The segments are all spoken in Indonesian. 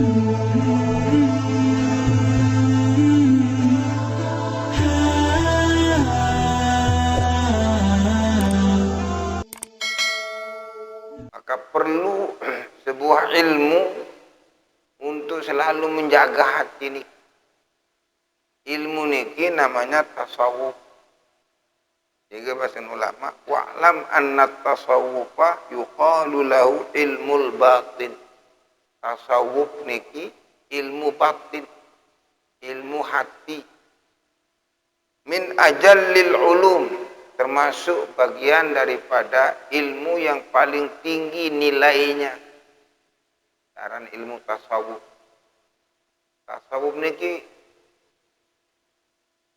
Maka perlu sebuah ilmu untuk selalu menjaga hati ini. Ilmu niki namanya tasawuf. Jadi bahasa ulama, wa'lam anna tasawufa yuqalu lahu ilmul batin. Tasawuf niki ilmu batin, ilmu hati. Min ajallil ulum, termasuk bagian daripada ilmu yang paling tinggi nilainya. Saran ilmu tasawuf. Tasawuf niki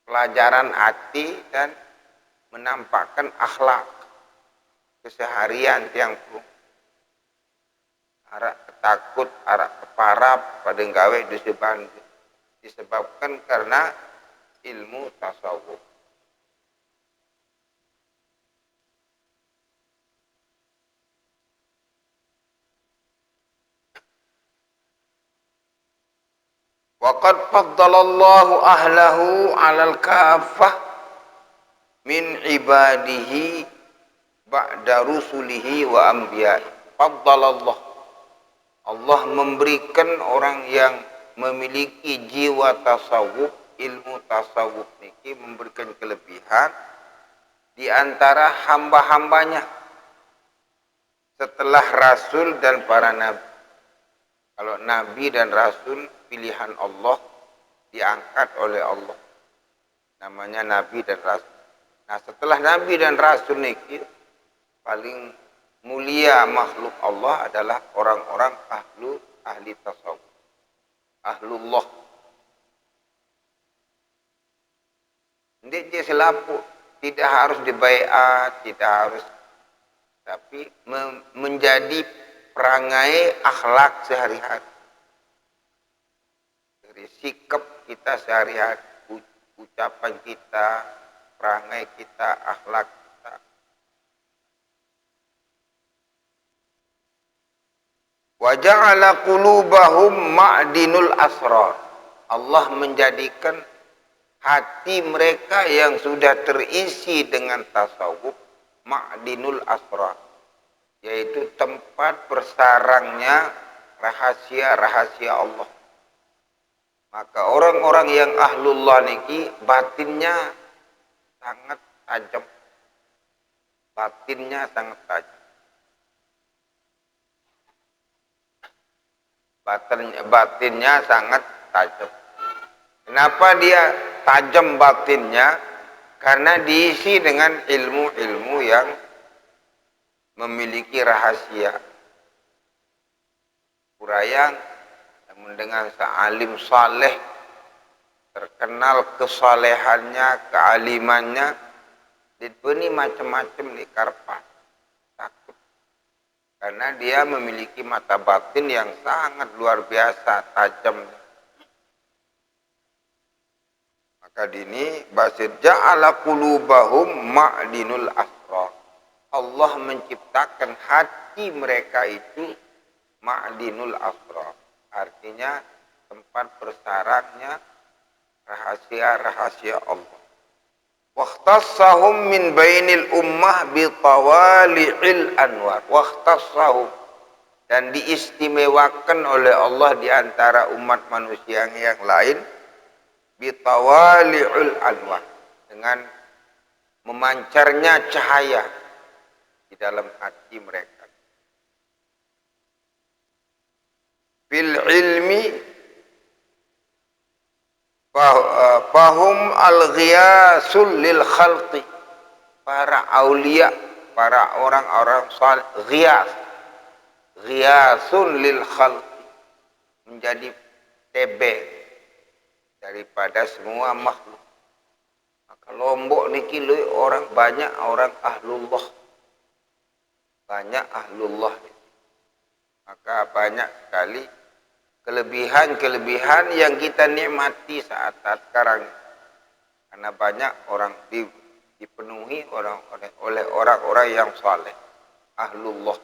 pelajaran hati dan menampakkan akhlak keseharian tiang pun arak ketakut, arak keparap pada gawe disebabkan karena ilmu tasawuf. Waqad faddalallahu ahlahu 'alal kafah min ibadihi ba'da rusulihi wa anbiya'i. Faddalallah, Allah memberikan orang yang memiliki jiwa tasawuf, ilmu tasawuf niki memberikan kelebihan di antara hamba-hambanya setelah rasul dan para nabi. Kalau nabi dan rasul pilihan Allah, diangkat oleh Allah, namanya nabi dan rasul. Nah, setelah nabi dan rasul niki paling mulia makhluk Allah adalah orang-orang ahli tasawuf, ahlullah. Ndek selapu tidak harus dibaiat, tidak harus, tapi menjadi perangai akhlak sehari-hari. Dari sikap kita sehari-hari, ucapan kita, perangai kita, akhlak kita. Wa ja'ala qulubahum ma'dinul asrar. Allah menjadikan hati mereka yang sudah terisi dengan tasawuf ma'dinul asrar, yaitu tempat bersarangnya rahasia-rahasia Allah. Maka orang-orang yang ahlullah niki batinnya sangat tajam. Batinnya sangat tajam. Batinnya sangat tajam. Kenapa dia tajam batinnya? Karena diisi dengan ilmu-ilmu yang memiliki rahasia. Kurayang, namun dengan sealim saleh, terkenal kesalehannya, kealimannya, dipeni macam-macam di karpa. Takut. Karena dia memiliki mata batin yang sangat luar biasa, tajam. Maka dini basid ja'ala qulubahum ma'dinul asrar. Allah menciptakan hati mereka itu ma'dinul asrar. Artinya tempat bersarangnya rahasia-rahasia Allah. Wakhtassahum min bainil ummah bitawali'il anwar. Wakhtassahum, dan diistimewakan oleh Allah di antara umat manusia yang lain bitawali'il anwar, dengan memancarnya cahaya di dalam hati mereka. Fil ilmi fahum al-ghiyasul lil khalqi. Para aulia, para orang-orang saleh, ghiyasun lil khalqi, menjadi tebing daripada semua makhluk. Maka Lombok niki orang banyak orang ahlullah. Banyak ahlullah. Maka banyak sekali kelebihan-kelebihan yang kita nikmati saat sekarang. Karena banyak orang dipenuhi oleh orang-orang yang saleh, ahlullah.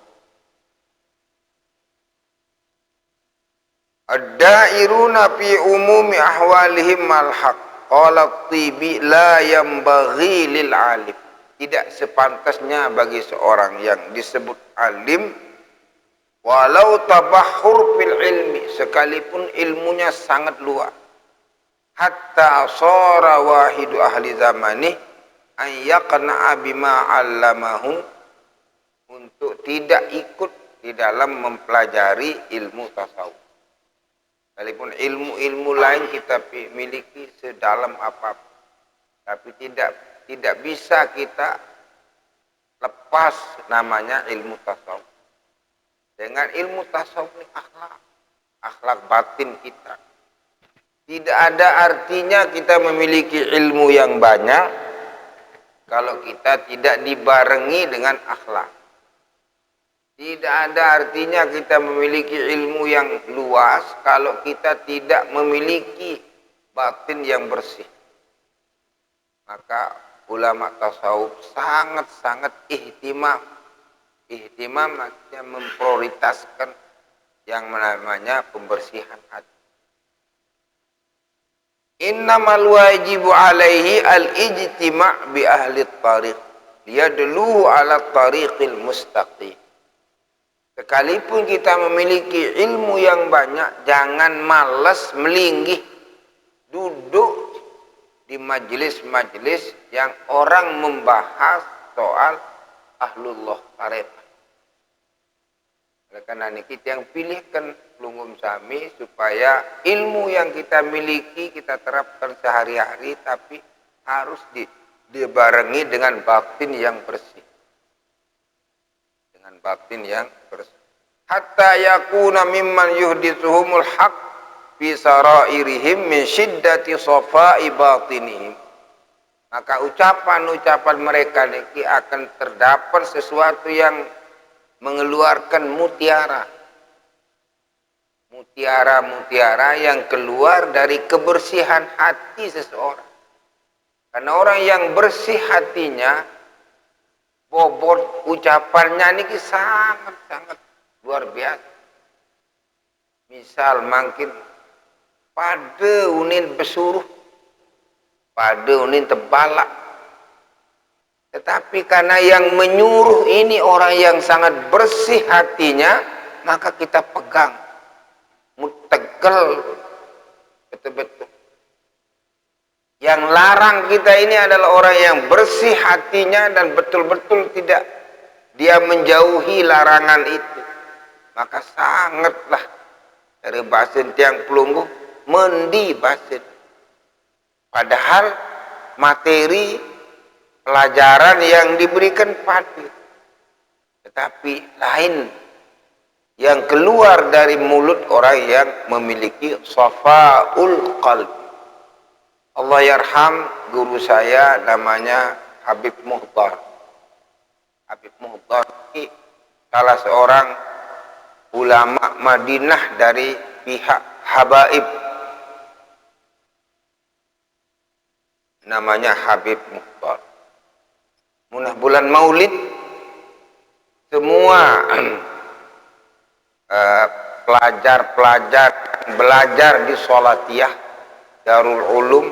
Ad-da'iruna fi umumi ahwalihim malhaq. Qala tibi la yambaghi lil alim. Tidak sepantasnya bagi seorang yang disebut alim walau tabahhur fil ilmi, sekalipun ilmunya sangat luas, hatta sara wahidu ahli zamani an yaqna'a bima 'allamahu, untuk tidak ikut di dalam mempelajari ilmu tasawuf. Sekalipun ilmu-ilmu lain kita miliki sedalam apapun, tapi tidak bisa kita lepas namanya ilmu tasawuf. Dengan ilmu tasawuf ini akhlak batin kita. Tidak ada artinya kita memiliki ilmu yang banyak kalau kita tidak dibarengi dengan akhlak. Tidak ada artinya kita memiliki ilmu yang luas kalau kita tidak memiliki batin yang bersih. Maka ulama tasawuf sangat-sangat ihtimam maksudnya memprioritaskan yang namanya pembersihan hati. Innamal wajibu alaihi al-ijtima' bi ahli tariq liyadluhu ala tariqil mustaqim. Sekalipun kita memiliki ilmu yang banyak, jangan malas melinggih duduk di majelis-majelis yang orang membahas soal ahlullah tarekat. Oleh karena ini kita yang pilihkan pelunggum sami supaya ilmu yang kita miliki kita terapkan sehari-hari, tapi harus dibarengi dengan batin yang bersih. Dengan batin yang bersih. Hatta yakuna mimman yuhdithuhumul haq fi sarairihim min syiddati safai batinihim. Maka ucapan-ucapan mereka ini akan terdapat sesuatu yang mengeluarkan mutiara yang keluar dari kebersihan hati seseorang. Karena orang yang bersih hatinya, bobot ucapannya ini sangat-sangat luar biasa. Misal makin pada unin besuruh, pada unin tebalak. Tetapi karena yang menyuruh ini orang yang sangat bersih hatinya, maka kita pegang, mutegel, betul-betul. Yang larang kita ini adalah orang yang bersih hatinya dan betul-betul tidak dia menjauhi larangan itu. Maka sangatlah dari basin tiang pelungguh mendi basin. Padahal materi pelajaran yang diberikan padu, tetapi lain yang keluar dari mulut orang yang memiliki safaul qalb. Allah yarham guru saya namanya Habib Muhtar. Habib Muhtar ini salah seorang ulama Madinah dari pihak Habaib. Namanya Habib Muhtar. Munah bulan Maulid semua pelajar-pelajar belajar di Sholatiyah Darul Ulum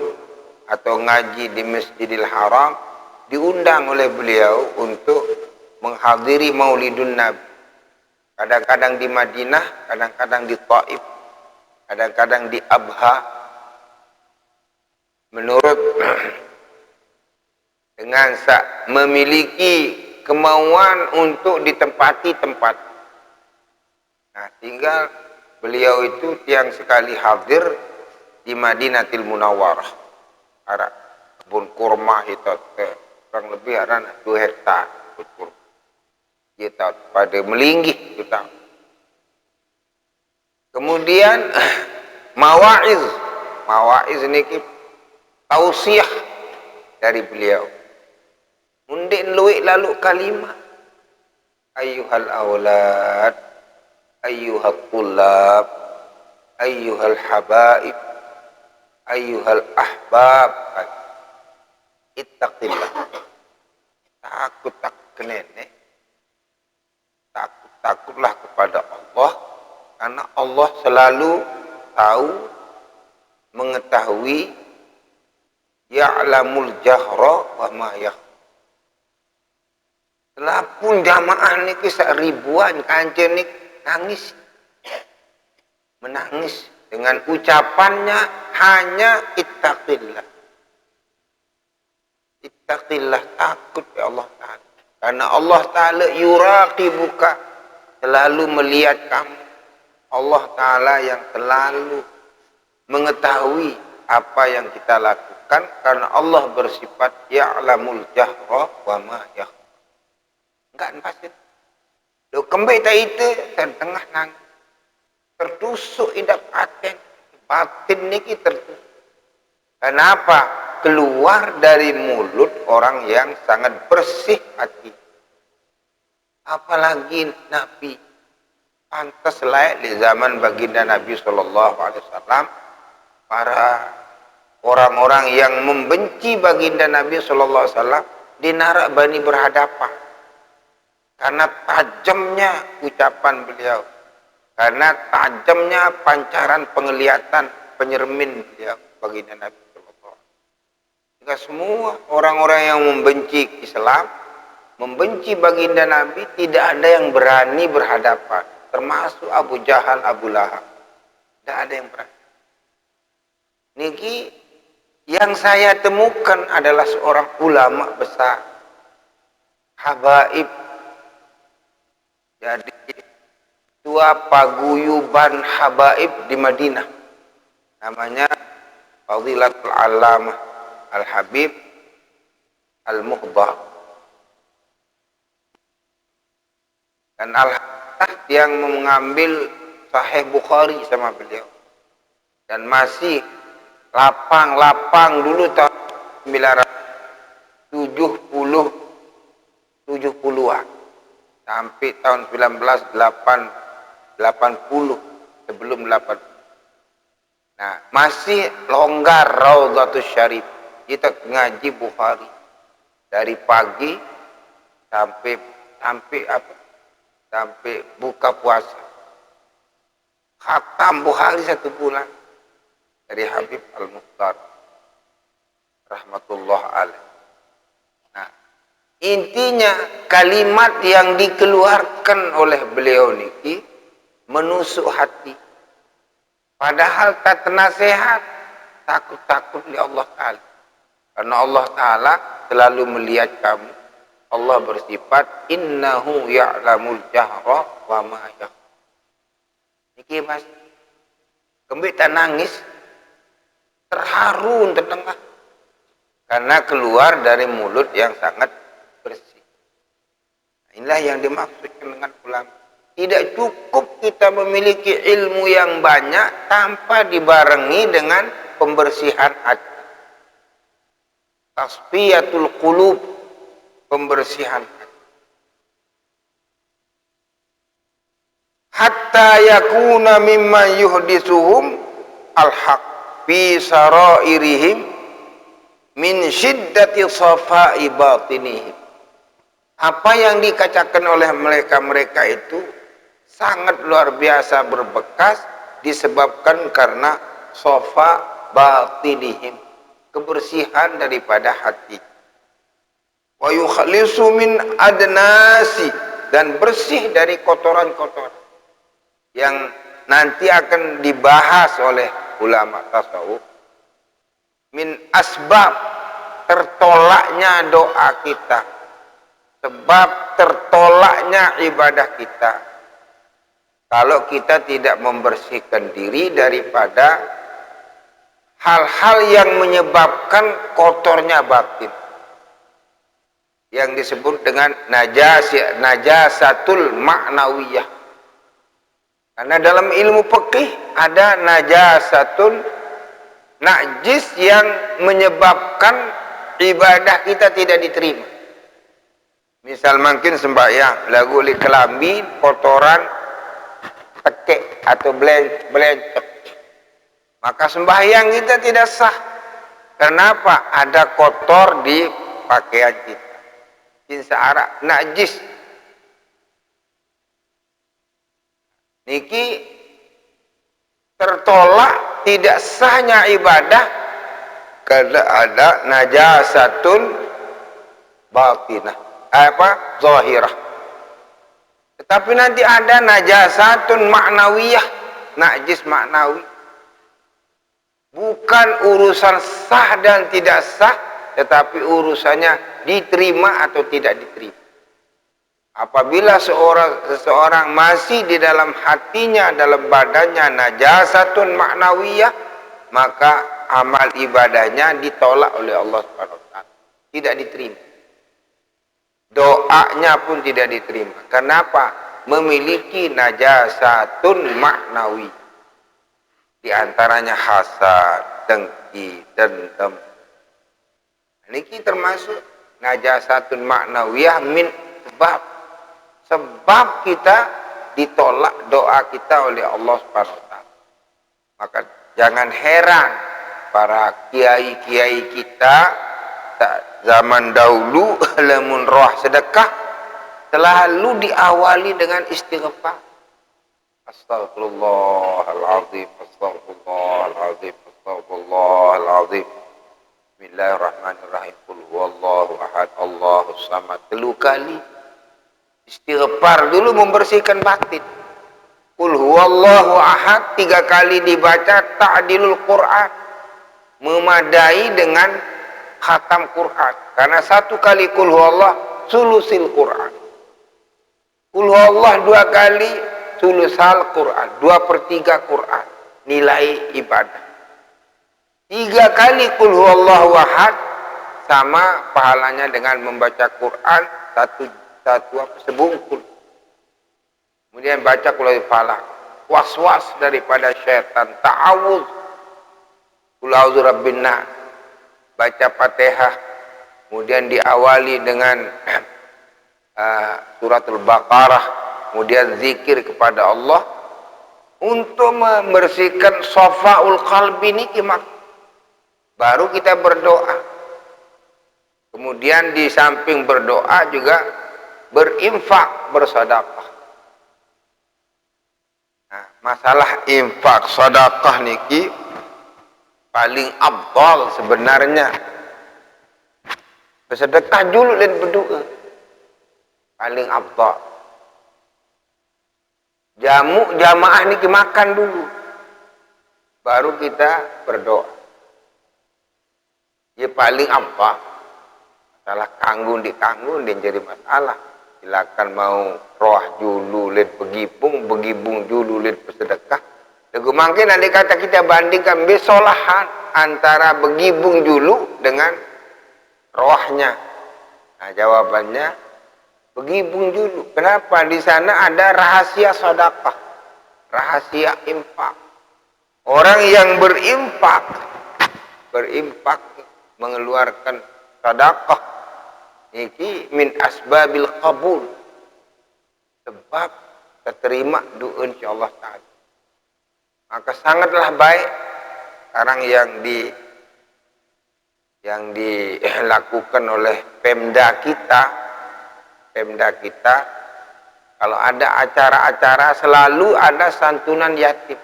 atau ngaji di Masjidil Haram diundang oleh beliau untuk menghadiri Maulidun Nabi. Kadang-kadang di Madinah, kadang-kadang di Taif, kadang-kadang di Abha. Menurut dengan memiliki kemauan untuk ditempati tempat. Nah, tinggal beliau itu tiang sekali hadir di Madinatul Munawwarah. Ada kebun kurma itu kurang lebih ada 2 hektar. Kita pada melinggih kita. Kemudian mawaiz ini tausiah dari beliau. Undin luik lalu kalimah. Ayyuhal awlad, ayyuhal tullab, ayyuhal habaib, ayyuhal ahbab. Ittaqillah. Takutlah kepada Allah, karena Allah selalu tahu, mengetahui, ya'lamul jahra wa ma yakhfa. Telapun jamaah niki ribuan kancing niki nangis. Menangis dengan ucapannya hanya ittaqillah. Ittaqillah, takut ya Allah Ta'ala. Karena Allah Ta'ala yuraqibuka, selalu melihat kamu. Allah Ta'ala yang selalu mengetahui apa yang kita lakukan, karena Allah bersifat ya'lamul jahra wa ma yakhfa. Enggak pasti. Lo kembali tak itu tengah nangis. Tertusuk idap batin niki tertusuk. Kenapa? Keluar dari mulut orang yang sangat bersih hati. Apalagi Nabi. Pantas layak di zaman baginda Nabi SAW. Para orang-orang yang membenci baginda Nabi SAW dinarak bani berhadapan. Karena tajamnya ucapan beliau. Karena tajamnya pancaran penglihatan penyermin beliau baginda Nabi SAW. Jika semua orang-orang yang membenci Islam, membenci baginda Nabi, tidak ada yang berani berhadapan. Termasuk Abu Jahal, Abu Lahab. Tidak ada yang berani. Niki yang saya temukan adalah seorang ulama besar. Habaib. Jadi ketua paguyuban habaib di Madinah. Namanya Fadilatul Allamah Al-Habib Al-Muqdah. Dan Al-Habib yang mengambil Sahih Bukhari sama beliau. Dan masih lapang-lapang dulu tahun 1970-an. Sampai tahun 1980 sebelum 80. Nah, masih longgar Raudhatus Syarif. Kita ngaji Bukhari dari pagi sampai buka puasa. Khatam Bukhari 1 bulan dari Habib Al-Mukhtar rahmatullah alaih. Nah, intinya kalimat yang dikeluarkan oleh beliau niki menusuk hati. Padahal tak nasihat, takut-takut di Allah Ta'ala. Karena Allah Ta'ala selalu melihat kamu. Allah bersifat innahu ya'lamul jahra wa ma yakhfa. Niki mas, kembali tak nangis, terharu terdengar. Karena keluar dari mulut yang sangat bersih. Inilah yang dimaksudkan dengan ulama. Tidak cukup kita memiliki ilmu yang banyak tanpa dibarengi dengan pembersihan hati. Tasfiyatul qulub, pembersihan hati. Hatta yakuna mimma yuhdisuhum al-haq fi sarairihim min syiddati safai batinihim. Apa yang dikatakan oleh mereka itu sangat luar biasa berbekas disebabkan karena safa batinihim, kebersihan daripada hati. Wa yukhlisu min adnasi, dan bersih dari kotoran-kotoran yang nanti akan dibahas oleh ulama tasawuf. Min asbab tertolaknya doa kita, sebab tertolaknya ibadah kita kalau kita tidak membersihkan diri daripada hal-hal yang menyebabkan kotornya batin, yang disebut dengan najasatul ma'nawiyah. Karena dalam ilmu fikih ada najasatul najis yang menyebabkan ibadah kita tidak diterima. Misal mungkin sembahyang lagu li kelambi kotoran tekek atau belencek, maka sembahyang kita tidak sah. Kenapa? Ada kotor di pakaian kita, insya najis. Niki tertolak tidak sahnya ibadah karena ada najasatun batinah, zahirah. Tetapi nanti ada najasatun ma'nawiyah, najis maknawi. Bukan urusan sah dan tidak sah, tetapi urusannya diterima atau tidak diterima. Apabila seseorang masih di dalam hatinya, dalam badannya najasatun ma'nawiyah, maka amal ibadahnya ditolak oleh Allah Subhanahu wa taala. Tidak diterima. Doanya pun tidak diterima. Kenapa? Memiliki najasatun ma'nawi. Di antaranya hasad, dengki, dendam. Ini termasuk najasatun ma'nawiyah min sebab kita ditolak doa kita oleh Allah Subhanahu wa taala. Maka jangan heran para kiai-kiai kita zaman dahulu lamun roh sedekah selalu diawali dengan istighfar. Astaghfirullahaladzim, astaghfirullahaladzim, astaghfirullahaladzim. Bismillahirrahmanirrahim. Qul huwallahu ahad, Allahus samad. 3 kali. Istighfar dulu membersihkan batin. Qul huwallahu ahad 3 kali dibaca ta'dilul Quran. Memadai dengan khatam Quran. Karena 1 kali qul huwallah sulusil Quran. Qul huwallah 2 kali sulusal Quran. 2/3 Quran. Nilai ibadah. 3 kali qul huwallahu ahad sama pahalanya dengan membaca Quran satu sebungkul. Kemudian baca qul falaq, was-was daripada syaitan, ta'awuz, qul a'udzu birabbin nas, baca Fatihah, kemudian diawali dengan suratul Baqarah, kemudian zikir kepada Allah untuk membersihkan safaul qalbi niki, baru kita berdoa. Kemudian di samping berdoa juga berinfak, bersedekah. Nah, masalah infak sedekah niki paling afdal sebenarnya. Bersedekah dulu dan berdoa. Paling afdal. Jamu jamaah niki makan dulu. Baru kita berdoa. Ya paling apa? Masalah kanggung dan jadi masalah. Silakan mau roh julu lid begibung julu lid bersedekah. Lagu mungkin nanti kata kita bandingkan besolahan antara begibung julu dengan rohnya. Nah, jawabannya begibung julu. Kenapa? Di sana ada rahasia sedekah, rahasia infak. Orang yang berinfak mengeluarkan sedekah iki min asbabil qabul, sebab terterima doa insyaallah taala. Maka sangatlah baik sekarang yang dilakukan oleh Pemda kita kalau ada acara-acara selalu ada santunan yatim.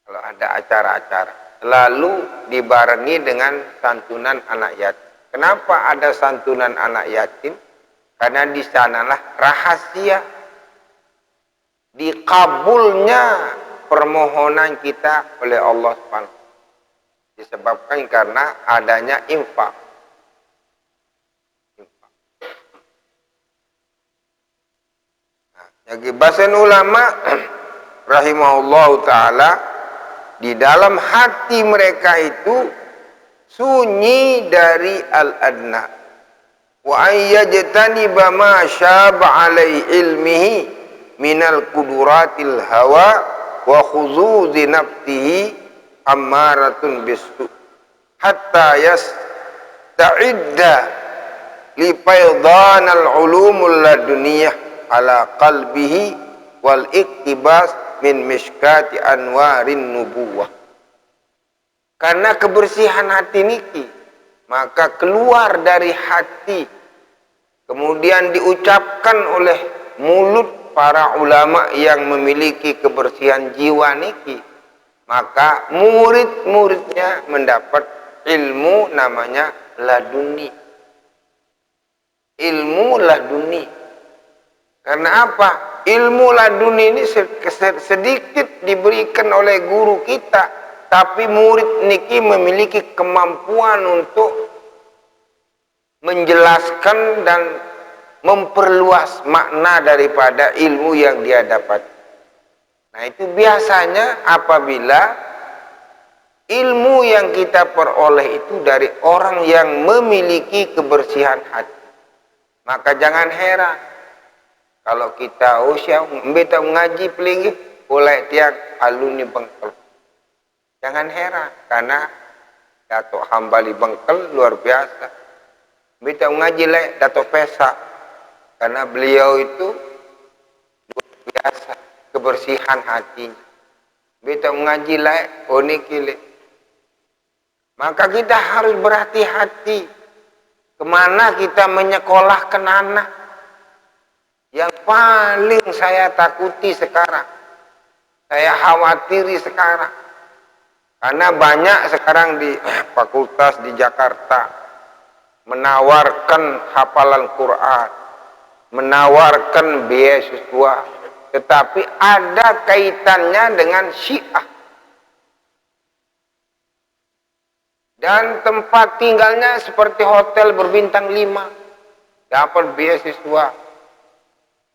Kalau ada acara-acara selalu dibarengi dengan santunan anak yatim. Kenapa ada santunan anak yatim? Karena di sanalah rahasia dikabulnya permohonan kita oleh Allah Subhanahu. Disebabkan karena adanya infak. Nah, jadi bahasan ulama rahimahullahu ta'ala, di dalam hati mereka itu sunyi dari al-adna, wa ayyajtaniba ma syaba alai ilmihi minal kuduratil hawa wa khuzuzi naftihi ammaratun bisu hatta yasta'idda li faydanal ulumul laduniyah ala qalbihi wal iktibas min mishkati anwarin nubuwah. Karena kebersihan hati niki, maka keluar dari hati, kemudian diucapkan oleh mulut para ulama yang memiliki kebersihan jiwa niki, maka murid-muridnya mendapat ilmu namanya laduni. Ilmu laduni. Karena apa? Ilmu laduni ini sedikit diberikan oleh guru kita, tapi murid niki memiliki kemampuan untuk menjelaskan dan memperluas makna daripada ilmu yang dia dapat. Nah, itu biasanya apabila ilmu yang kita peroleh itu dari orang yang memiliki kebersihan hati. Maka jangan heran kalau kita usia mbeta mengaji pelinggi oleh tiang alumni Bengkel. Jangan heran karena Datuk Hambali Bengkel luar biasa. Mbeta mengaji lek Datuk Pesak karena beliau itu luar biasa kebersihan hatinya. Mbeta mengaji lek onikile. Maka kita harus berhati-hati kemana kita menyekolahkan anak. Yang paling saya takuti sekarang, saya khawatiri sekarang, karena banyak sekarang di fakultas di Jakarta menawarkan hafalan Quran, menawarkan beasiswa, tetapi ada kaitannya dengan Syiah. Dan tempat tinggalnya seperti hotel berbintang 5, dapat beasiswa.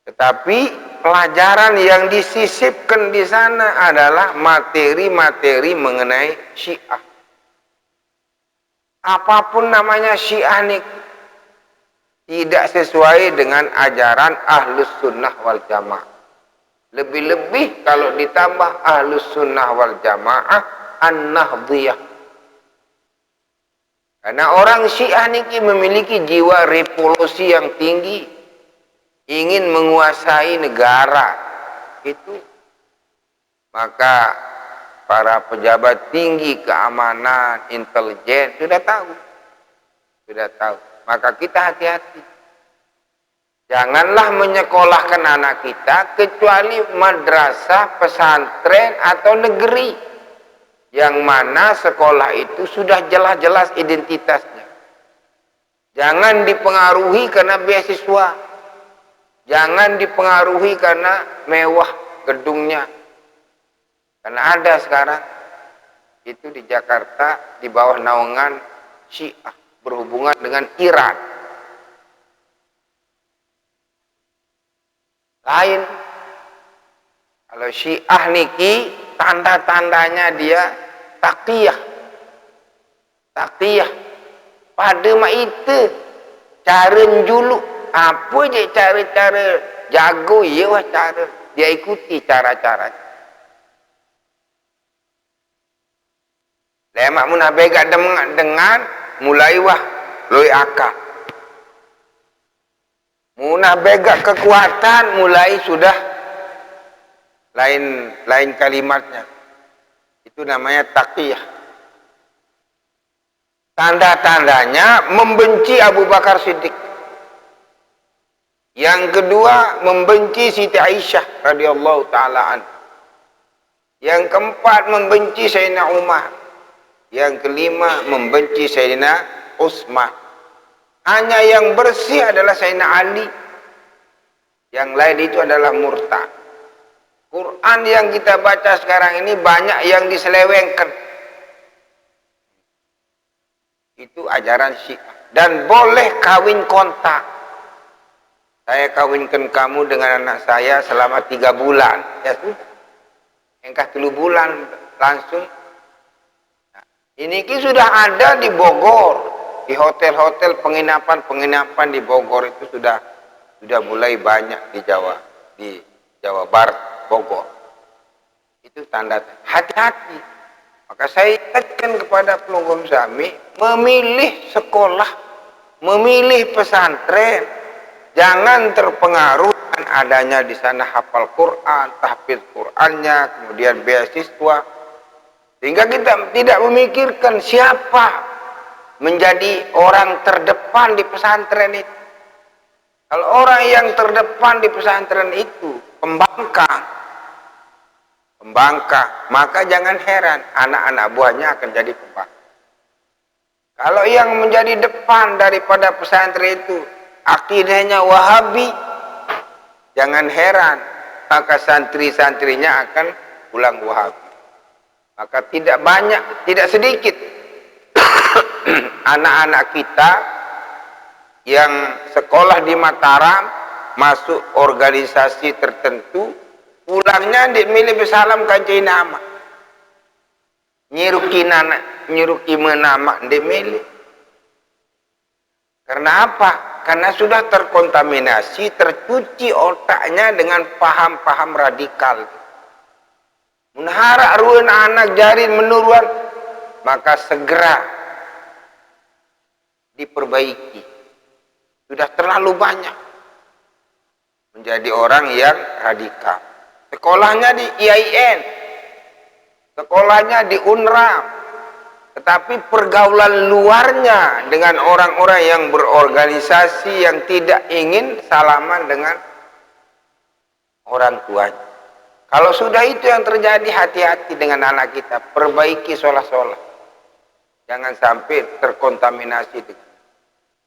Tetapi pelajaran yang disisipkan di sana adalah materi-materi mengenai Syiah. Apapun namanya Syiah ini tidak sesuai dengan ajaran Ahlus Sunnah wal Jamaah. Lebih-lebih kalau ditambah Ahlus Sunnah wal Jamaah An-Nahdhiyah. Karena orang Syiah ini memiliki jiwa revolusi yang tinggi, ingin menguasai negara itu. Maka para pejabat tinggi keamanan, intelijen sudah tahu. Maka kita hati-hati. Janganlah menyekolahkan anak kita kecuali madrasah, pesantren atau negeri yang mana sekolah itu sudah jelas-jelas identitasnya. Jangan dipengaruhi karena beasiswa. Jangan dipengaruhi karena mewah gedungnya. Karena ada sekarang itu di Jakarta di bawah naungan Syiah berhubungan dengan Iran. Lain. Kalau Syiah niki tanda-tandanya dia taqiyah. Taqiyah. Pada mak itu cara njuluk apa je cara-cara jago ya wah cara dia ikuti cara-cara. Lemak munah begak dengan mulai wah loi akal. Munah begak kekuatan mulai sudah lain kalimatnya. Itu namanya taqiyah. Tanda-tandanya membenci Abu Bakar Siddiq. Yang kedua membenci Siti Aisyah radhiyallahu taala anha. Yang keempat membenci Sayyidina Umar. Yang kelima membenci Sayyidina Utsman. Hanya yang bersih adalah Sayyidina Ali. Yang lain itu adalah murtad. Quran yang kita baca sekarang ini banyak yang diselewengkan. Itu ajaran Syiah. Dan boleh kawin kontak. Saya kawinkan kamu dengan anak saya selama 3 bulan. Ya sudah. Engkau 3 bulan langsung. Nah, ini sudah ada di Bogor. Di hotel-hotel penginapan di Bogor itu sudah mulai banyak di Jawa Barat, Bogor. Itu tanda hati-hati. Maka saya ingatkan kepada pelunggung Sami memilih sekolah, memilih pesantren, jangan terpengaruh dengan adanya di sana hafal Quran, tahfidz Qurannya, kemudian beasiswa, sehingga kita tidak memikirkan siapa menjadi orang terdepan di pesantren itu. Kalau orang yang terdepan di pesantren itu pembangkang, maka jangan heran anak-anak buahnya akan jadi pembangkang. Kalau yang menjadi depan daripada pesantren itu akidahnya Wahabi, jangan heran maka santri-santrinya akan pulang Wahabi. Maka tidak banyak, tidak sedikit anak-anak kita yang sekolah di Mataram masuk organisasi tertentu, pulangnya di milih bersalam kancai nama, nyiruki menama di milih. Karena apa? Karena sudah terkontaminasi, tercuci otaknya dengan paham-paham radikal. Menharap ruan anak jarin menuruan, maka segera diperbaiki. Sudah terlalu banyak menjadi orang yang radikal. Sekolahnya di IAIN, sekolahnya di UNRA, tetapi pergaulan luarnya dengan orang-orang yang berorganisasi yang tidak ingin salaman dengan orang tuanya. Kalau sudah itu yang terjadi, hati-hati dengan anak kita, perbaiki sholat-sholat. Jangan sampai terkontaminasi.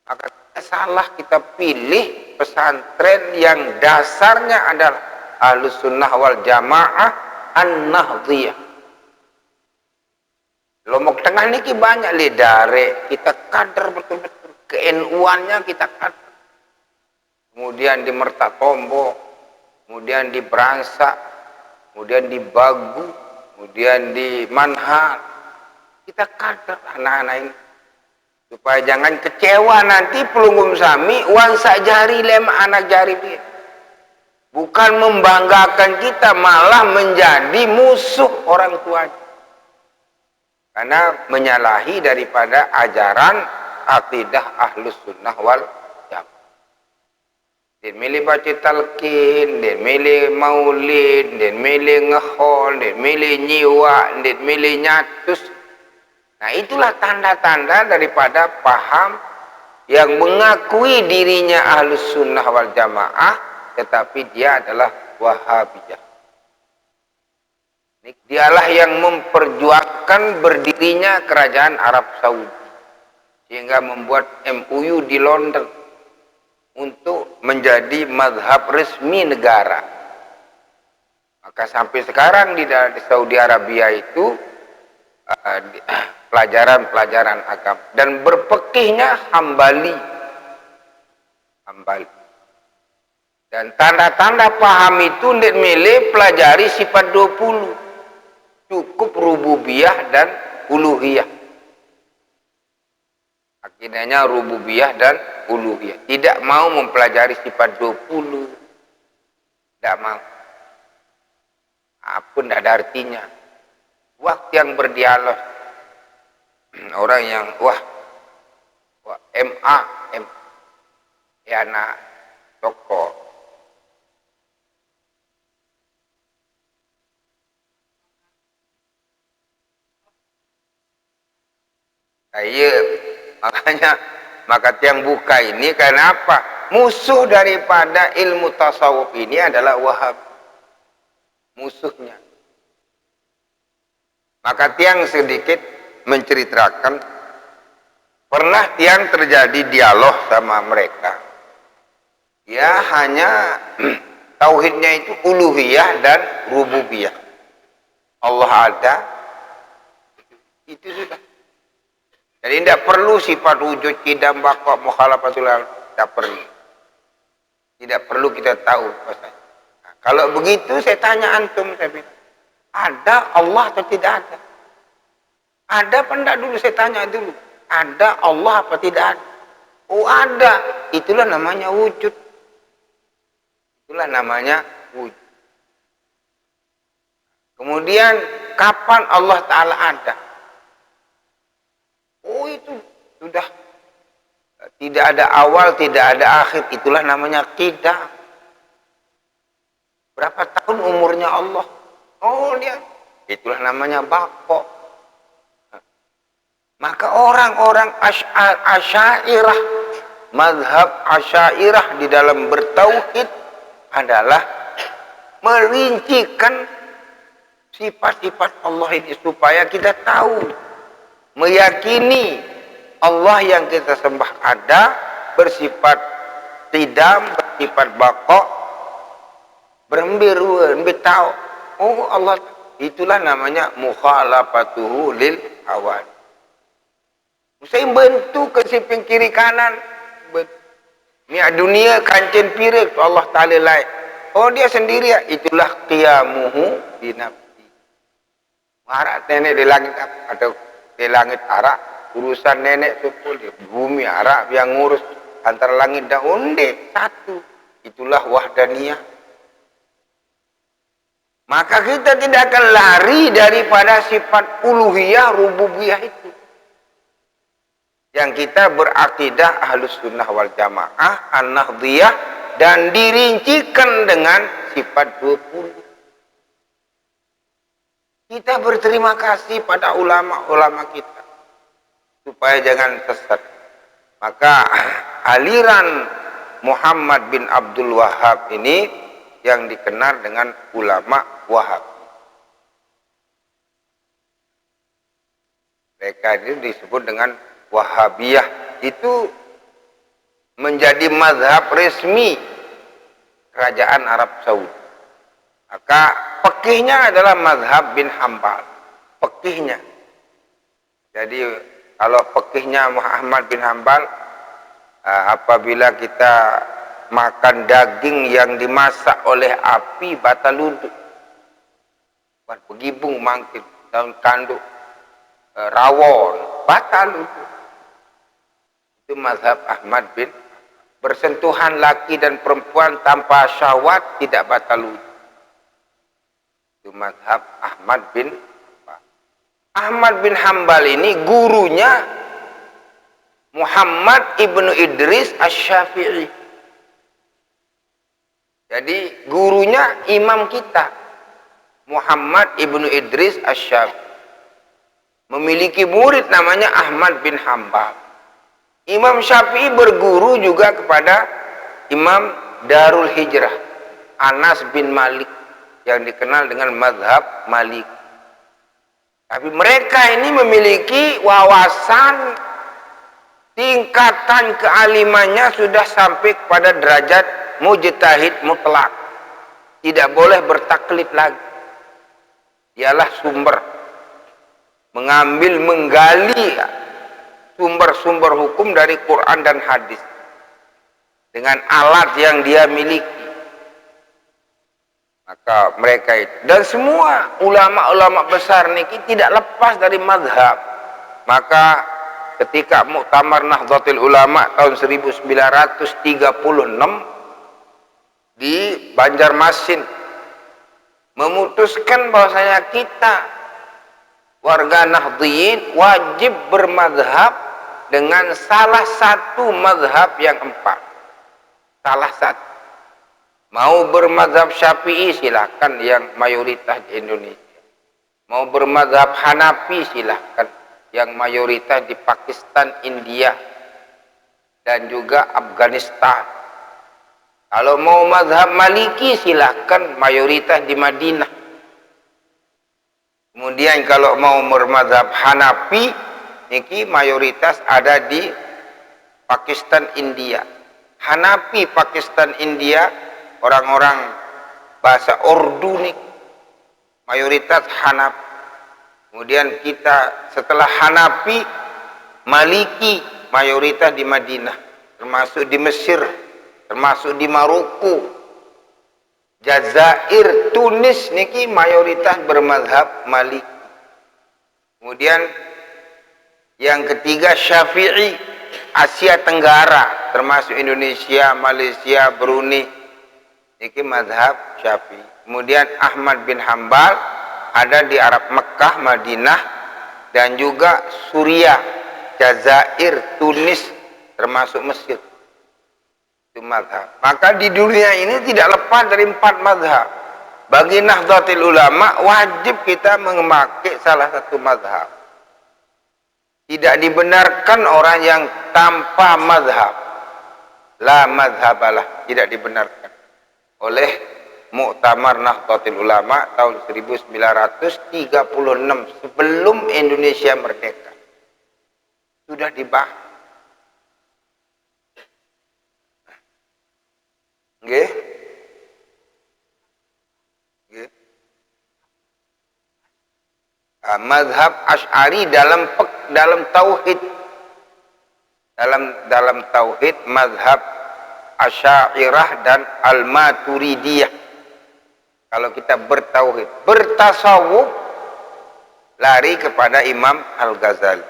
Maka salah kita pilih pesantren yang dasarnya adalah Ahlus Sunnah wal Jamaah An-Nahdhiyah. Lombok Tengah niki banyak lidare, kita kader betul-betul, ke-NU-annya kita kader. Kemudian di Mertatombo, kemudian di Beransak, kemudian di Bagu, kemudian di Manhal. Kita kader anak-anak ini. Supaya jangan kecewa nanti pelunggum sami, wan sajari lem anak jari dia. Bukan membanggakan kita, malah menjadi musuh orang tuanya. Karena menyalahi daripada ajaran akidah Ahlus Sunnah wal Jamaah. Dia milih baca talqin, dia milih maulid, dia milih ngehol, dia milih nyiwa, dia milih nyatus. Nah, itulah tanda-tanda daripada paham yang mengakui dirinya Ahlus Sunnah wal Jamaah, tetapi dia adalah Wahabiyah. Dialah yang memperjuangkan berdirinya kerajaan Arab Saudi, sehingga membuat MOU di London untuk menjadi mazhab resmi negara. Maka sampai sekarang di Saudi Arabia itu pelajaran-pelajaran agama dan berpekihnya Hambali. Dan tanda-tanda paham itu ndak milih pelajari sifat 20. Cukup rububiyah dan uluhiyah. Akidahnya rububiyah dan uluhiyah. Tidak mau mempelajari sifat 20. Tidak mau. Apa tidak ada artinya. Waktu yang berdialog. Orang yang MA ya anak tokoh. Iya, maka yang buka ini karena apa? Musuh daripada ilmu tasawuf ini adalah Wahhab. Musuhnya. Maka tiang sedikit menceritakan pernah tiang terjadi dialog sama mereka. Ya hanya tauhidnya itu uluhiyah dan rububiyah. Allah ada, itu sudah. Jadi tidak perlu sifat wujud, qidam, baqa, mukhalafatul alam, tidak perlu. Tidak perlu kita tahu. Nah, kalau begitu saya tanya antum, saya bilang, ada Allah atau tidak ada? Ada apa tidak dulu? Saya tanya dulu. Ada Allah apa tidak ada? Oh ada. Itulah namanya wujud. Itulah namanya wujud. Kemudian kapan Allah Ta'ala ada? Oh itu sudah tidak ada awal, tidak ada akhir. Itulah namanya aqidah. Berapa tahun umurnya Allah? Oh lihat. Itulah namanya baqa. Maka orang-orang Asy'ariyah mazhab Asy'ariyah di dalam bertauhid adalah merincikan sifat-sifat Allah ini supaya kita tahu, meyakini Allah yang kita sembah ada, bersifat qidam, bersifat baqa, tahu. Oh Allah, itulah namanya mukhalafatuhu lil hawa. Saya bentuk ke siping kiri kanan. Ni dunia kancing pirik Allah Ta'ala lain. Oh dia sendiri ya. Itulah qiyamuhu di nafsi. Arak nenek di langit atau di langit arak. Urusan nenek sepul di bumi arak yang ngurus antara langit dan unde. Satu. Itulah wahdaniyah. Maka kita tidak akan lari daripada sifat uluhiyah, rububiyah itu. Yang kita berakidah ahlus sunnah wal jamaah, an-nahdhiyah, dan dirincikan dengan sifat 20. Kita berterima kasih pada ulama-ulama kita. Supaya jangan sesat. Maka aliran Muhammad bin Abdul Wahhab ini yang dikenal dengan ulama Wahhab. Mereka ini disebut dengan Wahhabiyah. Itu menjadi mazhab resmi kerajaan Arab Saudi. Maka fikihnya adalah mazhab bin Hambal. Fikihnya. Jadi kalau fikihnya Muhammad bin Hambal, apabila kita makan daging yang dimasak oleh api batal wudu. Buat begibung mangkit daun kanduk rawon batal wudu. Itu mazhab Ahmad bin. Bersentuhan laki dan perempuan tanpa syahwat tidak batal wudu. Itu mazhab Ahmad bin. Ahmad bin Hambal ini gurunya Muhammad ibnu Idris Asy-Syafi'i. Jadi gurunya imam kita Muhammad ibnu Idris Asy-Syafi'i. Memiliki murid namanya Ahmad bin Hambal. Imam Syafi'i berguru juga kepada Imam Darul Hijrah Anas bin Malik yang dikenal dengan mazhab Malik. Tapi mereka ini memiliki wawasan, tingkatan kealimannya sudah sampai kepada derajat mujtahid mutlak. Tidak boleh bertaklid lagi. Ialah sumber. Menggali sumber-sumber hukum dari Quran dan hadis. Dengan alat yang dia miliki. Maka mereka itu. Dan semua ulama-ulama besar niki tidak lepas dari mazhab. Maka ketika Muktamar Nahdlatul Ulama tahun 1936 di Banjarmasin memutuskan bahwasanya kita warga Nahdliyin wajib bermazhab dengan salah satu mazhab yang 4. Salah satu. Mau bermazhab Syafi'i silahkan yang mayoritas di Indonesia. Mau bermazhab Hanafi silahkan yang mayoritas di Pakistan, India dan juga Afghanistan. Kalau mau mazhab Maliki silahkan mayoritas di Madinah. Kemudian kalau mau bermazhab Hanafi niki mayoritas ada di Pakistan, India. Hanafi Pakistan, India, orang-orang bahasa Urdu nih mayoritas Hanafi. Kemudian kita setelah Hanafi, Maliki mayoritas di Madinah, termasuk di Mesir, termasuk di Maroko, Jazair, Tunis niki mayoritas bermazhab Maliki. Kemudian yang ketiga Syafi'i, Asia Tenggara, termasuk Indonesia, Malaysia, Brunei, niki mazhab Syafi'i. Kemudian Ahmad bin Hambal ada di Arab, Mekah, Madinah, dan juga Suriah, Jazair, Tunis, termasuk Mesir. Itu mazhab. Maka di dunia ini tidak lepas dari 4 mazhab. Bagi Nahdlatul Ulama wajib kita memakai salah satu mazhab. Tidak dibenarkan orang yang tanpa mazhab. la madhabalah, tidak dibenarkan oleh Muktamar Nahdlatul Ulama tahun 1936 sebelum Indonesia merdeka. Sudah dibahas. Nggih. Nggih. Mazhab Asy'ari dalam tauhid, dalam tauhid mazhab Asy'ariyah dan Al-Maturidiyah. Kalau kita bertauhid, bertasawuf, lari kepada Imam Al-Ghazali,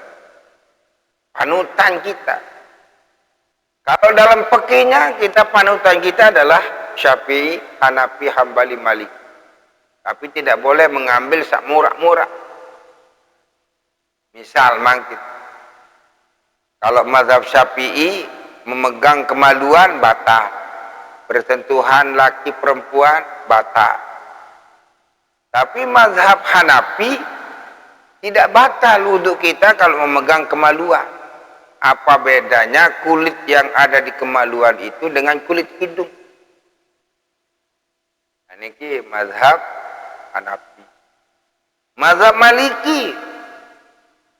panutan kita. Kalau dalam fikihnya, panutan kita adalah Syafi'i, Hanafi, Hambali, Maliki. Tapi tidak boleh mengambil sak murah-murah. Misal mangkit, kalau mazhab Syafi'i memegang kemaluan batal, bersentuhan laki perempuan batal. Tapi mazhab Hanafi tidak batal wudhu kita kalau memegang kemaluan. Apa bedanya kulit yang ada di kemaluan itu dengan kulit hidung? Ini mazhab Hanafi. Mazhab Maliki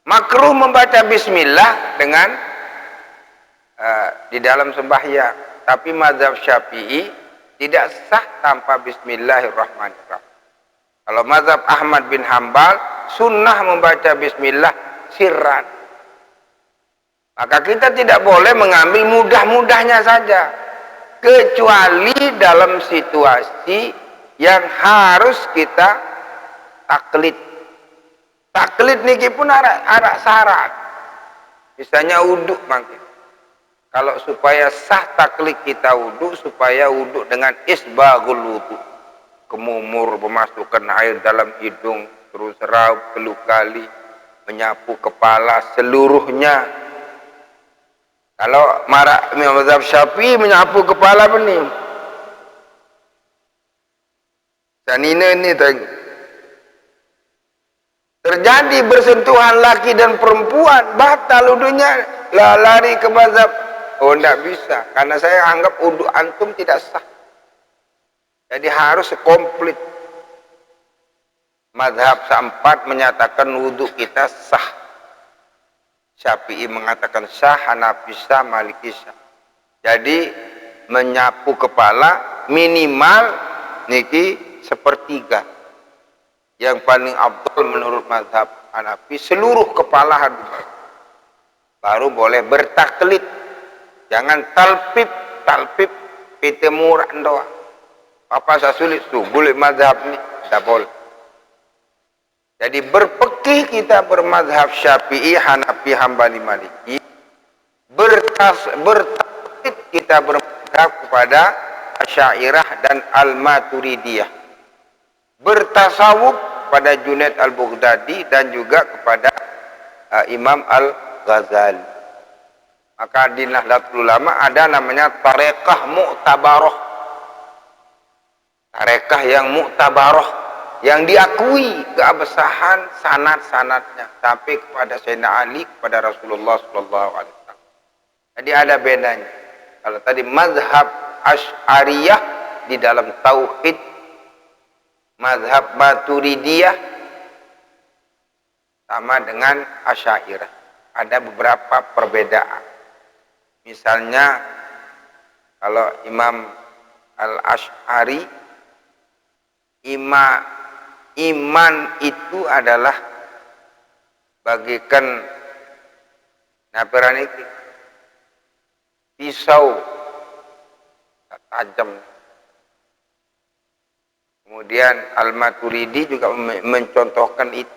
makruh membaca bismillah dengan di dalam sembahyang. Tapi mazhab Syafi'i tidak sah tanpa bismillahirrahmanirrahim. Kalau mazhab Ahmad bin Hambal sunnah membaca bismillah sirran. Maka kita tidak boleh mengambil mudah-mudahnya saja, kecuali dalam situasi yang harus kita taklid. Taklid niki pun ada syarat. Misalnya wudhu mungkin. Kalau supaya sah taklid kita wudhu, supaya wudhu dengan isbaghul wudhu, kemumur, memasukkan air dalam hidung, terus raup 10 kali, menyapu kepala seluruhnya. Kalau mazhab Syafi'i menyapu kepala benih. Sanina ini terjadi bersentuhan laki dan perempuan, batal wudunya, lari ke mazhab. Oh, tidak bisa, karena saya anggap wudu antum tidak sah. Jadi harus komplit. Mazhab keempat menyatakan wudu kita sah. Syafi'i mengatakan sah, Hanafi sah, Maliki sah. Jadi menyapu kepala minimal niki sepertiga. Yang paling afdal menurut mazhab Hanafi seluruh kepala habis. Baru boleh bertaklid. Jangan talpip pite murah doang. Apa saya sulit tuh, boleh mazhab ini tidak boleh. Jadi berpekih kita bermazhab Syafi'i, Hanafi, Hambali, Maliki. Bertaklid kita bermazhab kepada Asy'ariyah dan Al-Maturidiyah. Bertasawuf pada Junaid Al-Baghdadi dan juga kepada Imam Al-Ghazali. Maka di Nahdlatul Ulama ada namanya tarekah mu'tabarah. Tarekah yang mu'tabarah, yang diakui keabsahan sanad-sanadnya sampai kepada Sayyidina Ali, kepada Rasulullah SAW. Jadi ada bedanya. Kalau tadi mazhab Asy'ariyah di dalam tauhid, mazhab Maturidiyah sama dengan Asy'ariyah. Ada beberapa perbedaan. Misalnya kalau Imam Al-Asy'ari, iman itu adalah bagikan naperan pisau tajam. Kemudian Al-Maturidi juga mencontohkan itu.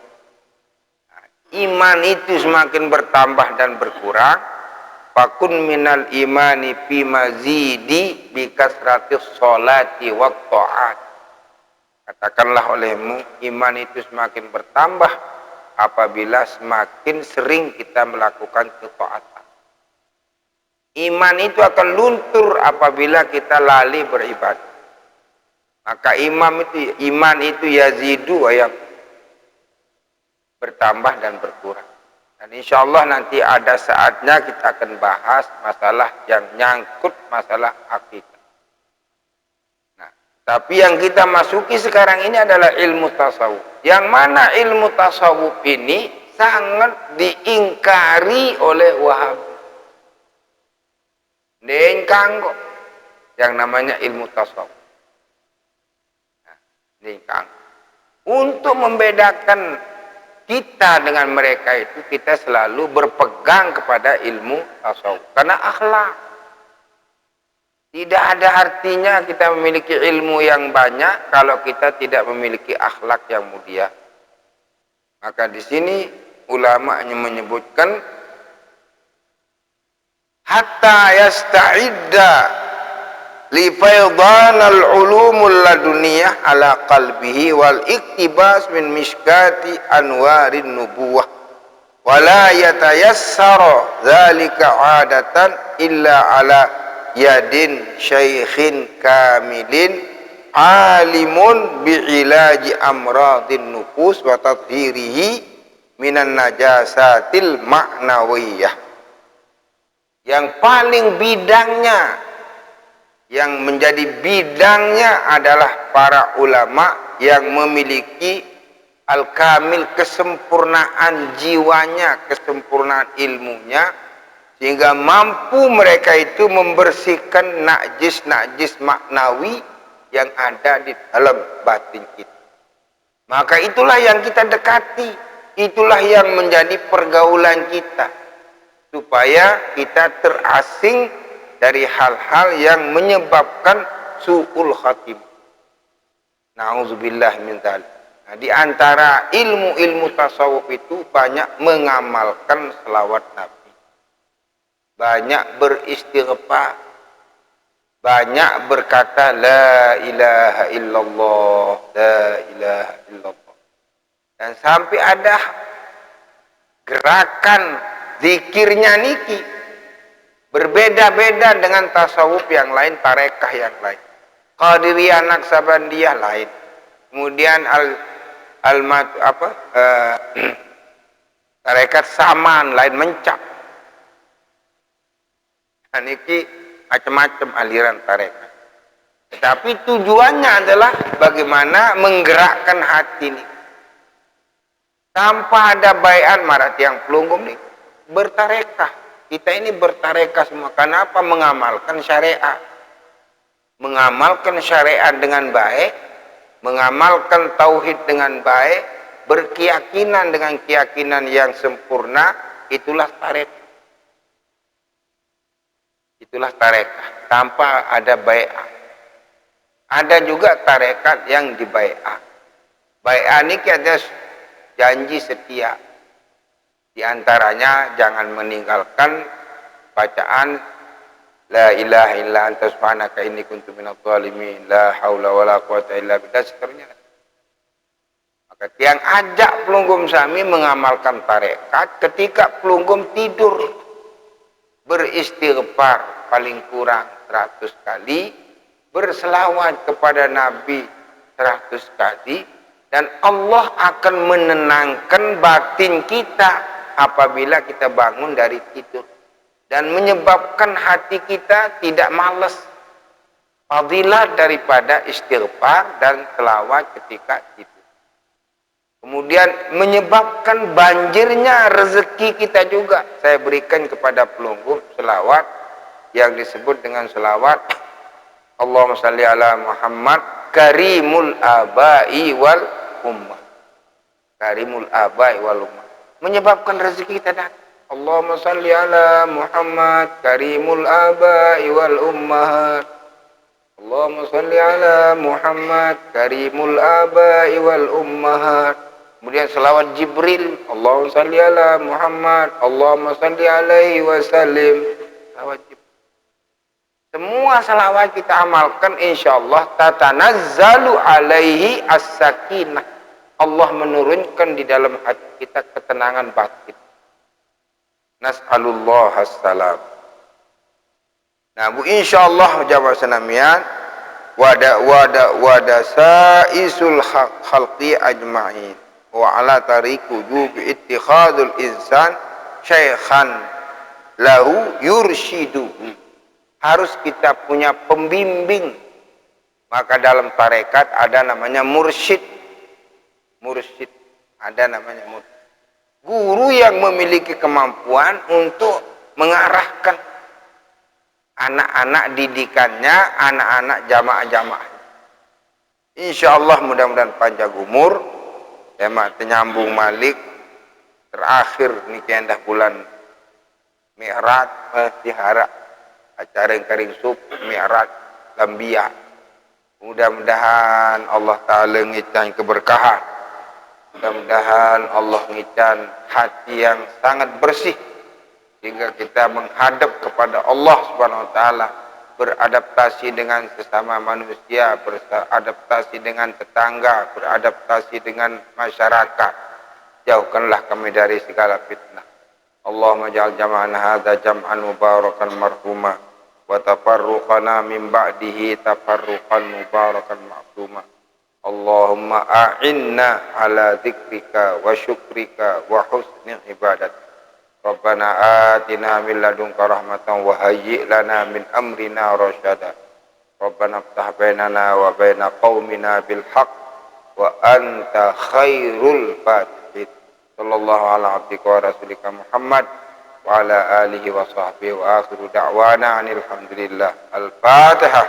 Iman itu semakin bertambah dan berkurang. Fakun minal imani fi mazidi bi kasratis sholati wa ta'at. Katakanlah olehmu, iman itu semakin bertambah apabila semakin sering kita melakukan ketaatan. Iman itu akan luntur apabila kita lali beribadah. Maka iman itu yazidu yang bertambah dan berkurang. Dan insya Allah nanti ada saatnya kita akan bahas masalah yang nyangkut masalah akidah. Nah, tapi yang kita masuki sekarang ini adalah ilmu tasawuf. Yang mana ilmu tasawuf ini sangat diingkari oleh Wahabi. Diingkang kok yang namanya ilmu tasawuf. Nah, diingkang. Untuk membedakan kita dengan mereka itu, kita selalu berpegang kepada ilmu tasawuf. Karena akhlak. Tidak ada artinya kita memiliki ilmu yang banyak kalau kita tidak memiliki akhlak yang mulia. Maka di sini ulama hanya menyebutkan hatta yasta'idda li faydanal ulumul laduniyah ala qalbihi wal iktibas min mishkati anwarin nubuwah wala yatayassara dzalika adatan illa ala yadin syaikhin kamilin alimun bi'ilaji amradin nufus wa tathhirihi minan najasatil ma'nawiyah. Yang paling bidangnya, yang menjadi bidangnya adalah para ulama yang memiliki al-kamil, kesempurnaan jiwanya, kesempurnaan ilmunya, sehingga mampu mereka itu membersihkan najis-najis maknawi yang ada di dalam batin kita. Maka itulah yang kita dekati, itulah yang menjadi pergaulan kita, supaya kita terasing dari hal-hal yang menyebabkan su'ul khatim. Na'udzubillah min dzalik. Nah, di antara ilmu-ilmu tasawuf itu banyak mengamalkan selawat Nabi, banyak beristighfar, banyak berkata la ilaha illallah, la ilaha illallah. Dan sampai ada gerakan zikirnya niki berbeda-beda dengan tasawuf yang lain, tarekah yang lain. Qadiriyah Naksabandiyah lain. Kemudian tarekat Saman lain, mencap. Dan niki macam-macam aliran tarekat. Tetapi tujuannya adalah bagaimana menggerakkan hati ini. Tanpa ada bayan marat yang pelunggum nih bertarekah. Kita ini bertarekah semua. Kenapa? Mengamalkan syariat. Mengamalkan syariat dengan baik, mengamalkan tauhid dengan baik, berkeyakinan dengan keyakinan yang sempurna, itulah tarekah. Itulah tarekah tanpa ada bai'ah. Ada juga tarekat yang dibai'ah. Bai'ah ini ada janji setia. Di antaranya jangan meninggalkan bacaan la ilaha illa anta subhanaka inni kuntu minadh dhalimin, la haula wala quwata illa billah, seterusnya. Maka yang ajak pelunggum sami mengamalkan tarekat ketika pelunggum tidur, beristighfar paling kurang 100 kali, berselawat kepada Nabi 100 kali, dan Allah akan menenangkan batin kita apabila kita bangun dari tidur, dan menyebabkan hati kita tidak malas. Fadilah daripada istighfar dan selawat ketika tidur. Kemudian menyebabkan banjirnya rezeki kita juga. Saya berikan kepada pelunggum selawat yang disebut dengan selawat Allahumma salli ala Muhammad karimul abai wal ummah. Karimul abai wal ummah. Menyebabkan rezeki kita datang. Allahumma salli ala Muhammad karimul abai wal ummahat. Allahumma salli ala Muhammad karimul abai wal ummahat. Kemudian selawat Jibril, Allahumma salli ala Muhammad, Allahumma salli alaihi wasallim. Selawat Jibril. Semua selawat kita amalkan, insyaallah tatanazzalu alaihi as-sakinah. Allah menurunkan di dalam hati kita ketenangan batin. Nas'alullah as-salam. Nah, bu, insyaallah jawab senamian wada saisul khalqi ajma'in wa ala tariq wujub ittikhadul insan syaikhan lahu yurshiduhu. Harus kita punya pembimbing. Maka dalam tarekat ada namanya mursyid. Mursyid. Ada namanya mursyid. Guru yang memiliki kemampuan untuk mengarahkan anak-anak didikannya, anak-anak jamaah-jamaah. Insyaallah mudah-mudahan panjang umur. Tema nyambung malik. Terakhir niki endah bulan Mi'raj diharap acara yang karing sub Mi'raj Lambia. Mudah-mudahan Allah Ta'ala ngican keberkahan. Mudah-mudahan Allah ngican hati yang sangat bersih sehingga kita menghadap kepada Allah Subhanahu wa taala, beradaptasi dengan sesama manusia, beradaptasi dengan tetangga, beradaptasi dengan masyarakat. Jauhkanlah kami dari segala fitnah. Allahumma ja'al jam'ana hadza jam'an mubarakan marhuma wa tafarruqana min ba'dihi tafarruqan mubarakan ma'suma. Allahumma a'inna ala dzikrika wa syukrika wa husni ibadat. Rabbana atina min ladunka rahmatan wa hayyi' lana min amrina rasyada. Rabbana iftah bainana wa baina qaumina bil haqq wa anta khairul fatihin. Sallallahu ala abdika wa rasulika Muhammad wa ala alihi wa sahbihi wa akhiru da'wana anil hamdulillah. Al-Fatihah.